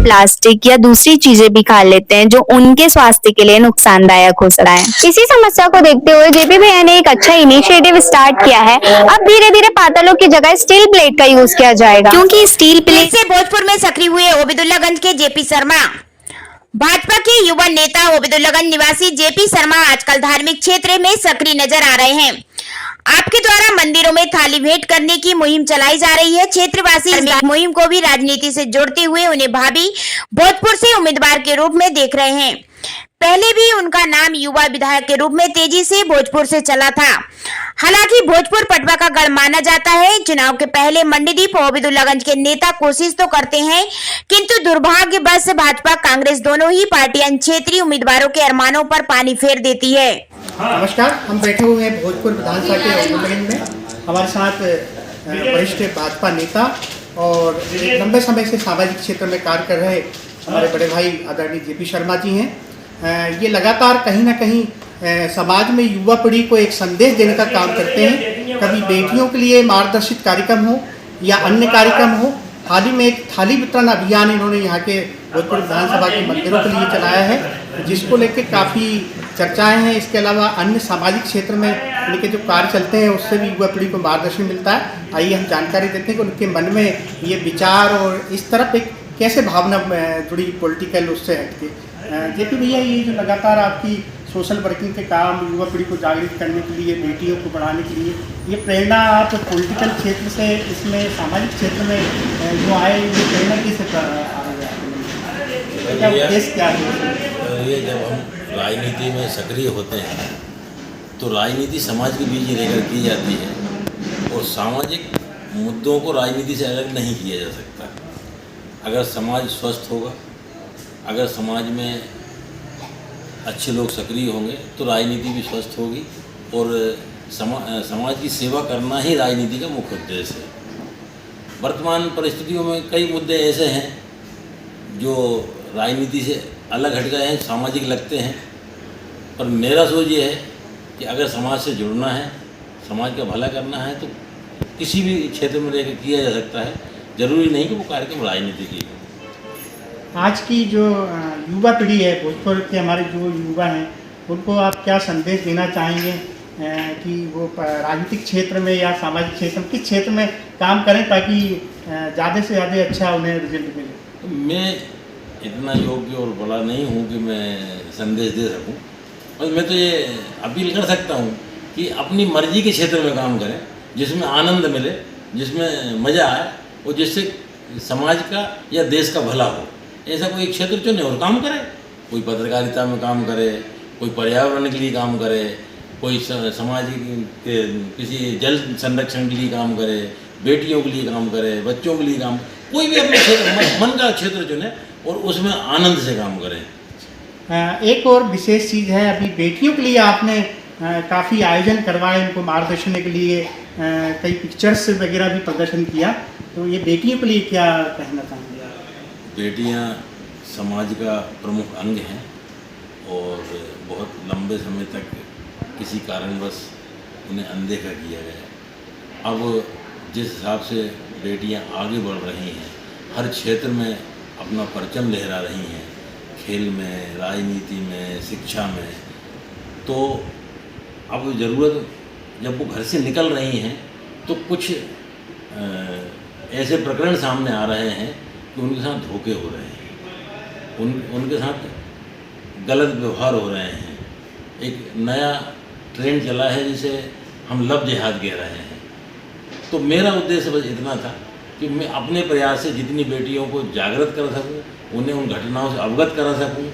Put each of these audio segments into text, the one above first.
Plastic या दूसरी चीजें भी खा लेते हैं जो उनके स्वास्थ्य के लिए नुकसानदायक हो सकता है। इसी समस्या को देखते हुए जेपी भैया ने एक अच्छा इनिशिएटिव स्टार्ट किया है। अब धीरे धीरे पातलों की जगह स्टील प्लेट का यूज किया जाएगा, क्योंकि स्टील प्लेट से भोजपुर में सक्रिय हुए ओबिदुल्लागंज के जेपी शर्मा। भाजपा के युवा नेता ओबिदुल्लागंज निवासी जेपी शर्मा आजकल धार्मिक क्षेत्र में सक्रिय नजर आ रहे हैं। आपके द्वारा मंदिरों में थाली भेंट करने की मुहिम चलाई जा रही है। क्षेत्रवासी इस मुहिम को भी राजनीति से जोड़ते हुए उन्हें भाभी भोजपुर से उम्मीदवार के रूप में देख रहे हैं। पहले भी उनका नाम युवा विधायक के रूप में तेजी से भोजपुर से चला था। हालांकि भोजपुर पटवा का गढ़ माना जाता है। चुनाव के पहले मंडीदीप ओबिदुल्लागंज के नेता कोशिश तो करते हैं, किंतु दुर्भाग्यवश भाजपा कांग्रेस दोनों ही पार्टियां क्षेत्रीय उम्मीदवारों के अरमानों पर पानी फेर देती है। नमस्कार, हम बैठे हुए हैं भोजपुर विधानसभा के ओबिदुल्लागंज में। हमारे साथ वरिष्ठ भाजपा नेता और एक लंबे समय से सामाजिक क्षेत्र में कार्य कर रहे हमारे बड़े भाई आदरणीय जेपी शर्मा जी हैं। ये लगातार कहीं ना कहीं समाज में युवा पीढ़ी को एक संदेश देने का काम करते हैं। कभी बेटियों के लिए मार्गदर्शित कार्यक्रम हो या अन्य कार्यक्रम हो। हाल ही में एक थाली वितरण अभियान इन्होंने यहाँ के भोजपुर विधानसभा के मंदिरों के लिए चलाया है, जिसको लेकर काफ़ी चर्चाएं हैं। इसके अलावा अन्य सामाजिक क्षेत्र में इनके जो कार्य चलते हैं उससे भी युवा पीढ़ी को मार्गदर्शन मिलता है। आइए हम जानकारी देते हैं कि उनके मन में ये विचार और इस तरफ एक कैसे भावना जुड़ी पॉलिटिकल उससे हटके। जेपी भैया, ये जो लगातार आपकी सोशल वर्किंग के काम, युवा पीढ़ी को जागृत करने के लिए, बेटियों को बढ़ाने के लिए, ये प्रेरणा आप पॉलिटिकल क्षेत्र से इसमें सामाजिक क्षेत्र में जो आए, ये प्रेरणा कैसे आ रही है? ये जब हम राजनीति में सक्रिय होते हैं तो राजनीति समाज के बीच रहकर की जाती है और सामाजिक मुद्दों को राजनीति से अलग नहीं किया जा सकता। अगर समाज स्वस्थ होगा, अगर समाज में अच्छे लोग सक्रिय होंगे तो राजनीति भी स्वस्थ होगी और समाज की सेवा करना ही राजनीति का मुख्य उद्देश्य है। वर्तमान परिस्थितियों में कई मुद्दे ऐसे हैं जो राजनीति से अलग हट गए हैं, सामाजिक लगते हैं, पर मेरा सोच ये है कि अगर समाज से जुड़ना है, समाज का भला करना है तो किसी भी क्षेत्र में रहकर किया जा सकता है। जरूरी नहीं कि वो कार्यक्रम राजनीति की हो। आज की जो युवा पीढ़ी है, भोजपुर के हमारे जो युवा हैं, उनको आप क्या संदेश देना चाहेंगे कि वो राजनीतिक क्षेत्र में या सामाजिक क्षेत्र में किस क्षेत्र में काम करें ताकि ज़्यादा से ज़्यादा अच्छा उन्हें रिजल्ट मिले? मैं इतना योग्य और बड़ा नहीं हूँ कि मैं संदेश दे सकूँ, और मैं तो ये अपील कर सकता हूँ कि अपनी मर्जी के क्षेत्र में काम करें, जिसमें आनंद मिले, जिसमें मज़ा आए और जिससे समाज का या देश का भला हो। ऐसा कोई क्षेत्र चुने और काम करे। कोई पत्रकारिता में काम करे, कोई पर्यावरण के लिए काम करे, कोई समाज के किसी जल संरक्षण के लिए काम करे, बेटियों के लिए काम करे, बच्चों के लिए काम, कोई भी अपने क्षेत्र मन का क्षेत्र चुने और उसमें आनंद से काम करें। एक और विशेष चीज़ है, अभी बेटियों के लिए आपने काफ़ी आयोजन करवाए, उनको मार्गदर्शन के लिए कई पिक्चर्स वगैरह भी प्रदर्शन किया, तो ये बेटियों के लिए क्या कहना चाहेंगे? बेटियां समाज का प्रमुख अंग हैं और बहुत लंबे समय तक किसी कारणवश उन्हें अनदेखा किया गया। अब जिस हिसाब से बेटियां आगे बढ़ रही हैं, हर क्षेत्र में अपना परचम लहरा रही हैं, खेल में, राजनीति में, शिक्षा में, तो अब ज़रूरत जब वो घर से निकल रही हैं तो कुछ ऐसे प्रकरण सामने आ रहे हैं कि उनके साथ धोखे हो रहे हैं, उनके साथ गलत व्यवहार हो रहे हैं। एक नया ट्रेंड चला है जिसे हम लव जिहाद कह रहे हैं। तो मेरा उद्देश्य बस इतना था कि मैं अपने प्रयास से जितनी बेटियों को जागृत कर सकूं, उन्हें उन घटनाओं से अवगत करा सकूं,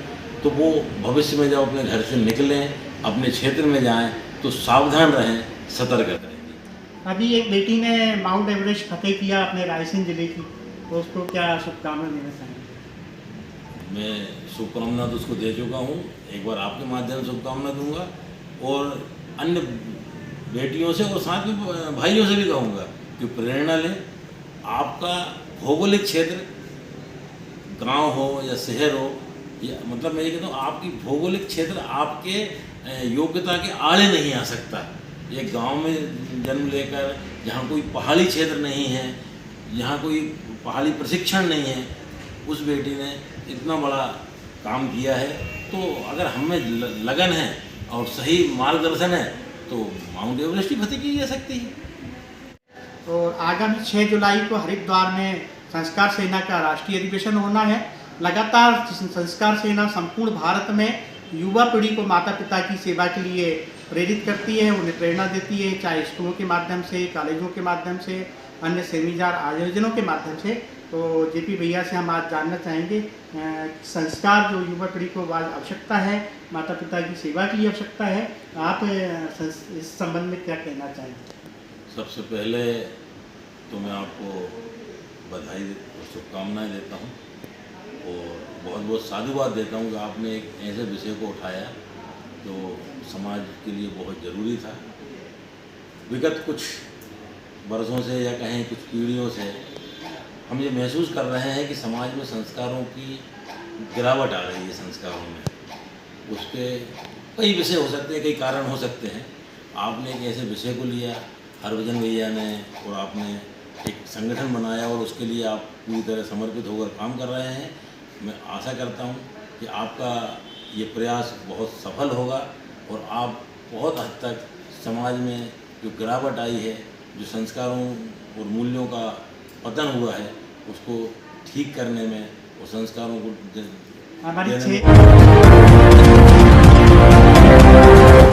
तो वो भविष्य में जब अपने घर से निकलें, अपने क्षेत्र में जाएं तो सावधान रहें, सतर्क रहें। अभी एक बेटी ने माउंट एवरेस्ट फतेह किया अपने रायसेन जिले की, तो उसको क्या शुभकामना देना चाहेंगे? मैं शुभकामना तो उसको दे चुका हूँ, एक बार आपके माध्यम से शुभकामना दूंगा और अन्य बेटियों से और साथ में भाइयों से भी कहूँगा कि प्रेरणा लें। आपका भौगोलिक क्षेत्र, गांव हो या शहर हो, या मतलब मैं ये कहता हूँ आपकी भौगोलिक क्षेत्र आपके योग्यता के आड़े नहीं आ सकता। ये गांव में जन्म लेकर, जहाँ कोई पहाड़ी क्षेत्र नहीं है, जहाँ कोई पहाड़ी प्रशिक्षण नहीं है, उस बेटी ने इतना बड़ा काम किया है। तो अगर हमें लगन है और सही मार्गदर्शन है तो माउंट एवरेस्ट ही फतेह की जा सकती है। और आगामी 6 जुलाई को हरिद्वार में संस्कार सेना का राष्ट्रीय अधिवेशन होना है। लगातार संस्कार सेना संपूर्ण भारत में युवा पीढ़ी को माता पिता की सेवा के लिए प्रेरित करती है, उन्हें प्रेरणा देती है, चाहे स्कूलों के माध्यम से, कॉलेजों के माध्यम से, अन्य सेमिनार आयोजनों के माध्यम से। तो जेपी भैया से हम आज जानना चाहेंगे संस्कार जो युवा पीढ़ी को आज आवश्यकता है, माता पिता की सेवा की आवश्यकता है, आप इस संबंध में क्या कहना चाहेंगे? सबसे पहले तो मैं आपको बधाई और शुभकामनाएं देता हूं और बहुत बहुत साधुवाद देता हूं कि आपने एक ऐसे विषय को उठाया जो समाज के लिए बहुत ज़रूरी था। विगत कुछ वर्षों से या कहें कुछ पीढ़ियों से हम ये महसूस कर रहे हैं कि समाज में संस्कारों की गिरावट आ रही है। संस्कारों में उसके कई विषय हो सकते हैं, कई कारण हो सकते हैं। आपने एक ऐसे विषय को लिया, हरभजन भैया ने, और आपने एक संगठन बनाया और उसके लिए आप पूरी तरह समर्पित होकर काम कर रहे हैं। मैं आशा करता हूं कि आपका ये प्रयास बहुत सफल होगा और आप बहुत हद तक समाज में जो गिरावट आई है, जो संस्कारों और मूल्यों का पतन हुआ है, उसको ठीक करने में और संस्कारों को हमारी